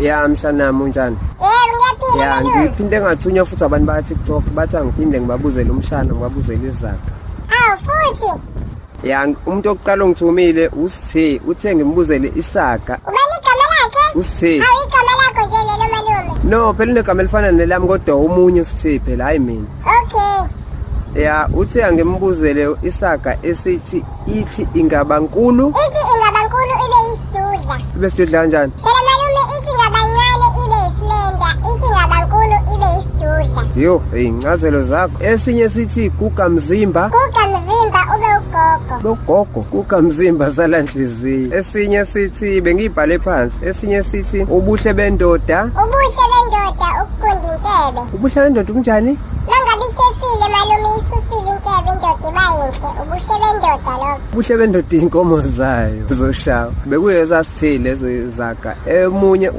Ya Umshana unjani? Ngiyaphila. Ya ngiphinde ngathunywa futhi abantu ba TikTok bathi angiphinde ngibabuzele Umshana ngibabuzele izaga. Awu futhi. Ya umuntu oqala ongithumile uSithe uthe ngimbuzele isaga. Ubani igama lakhe? uSithe. Awu igama lakho nje lelo malume. No, phela negama elifana nelami kodwa omunye uSithe phela hayi mina. Okay. Ya uthe angimbuzele isaga ithi ingaba nkulu. Ithi ingaba nkulu ibe yisidudla. Ibe sidla kanjani? Phela malume ithi ingaba ncane ibe yisilenda, ithi ingaba nkulu ibe yisidudla. Yo, incazelo zakho. Esinye sithi kuka mzimba. Kuka mzimba ube ugogo. Logogo kuka mzimba sala nhliziyo. Esinye sithi bengibhale phansi. Esinye sithi ubuhle bendoda. Ubuhle bendoda ukukunda intshebe. Ubuhle bendoda kunjani? Mangabe ishefile malume isusile intshebe indoda ibayinhle. Ubuhle bendoda lokho. Ubuhle bendoda inkomo zayo zoshawa. Bekuyeza Sithe lezo izaga. Emunye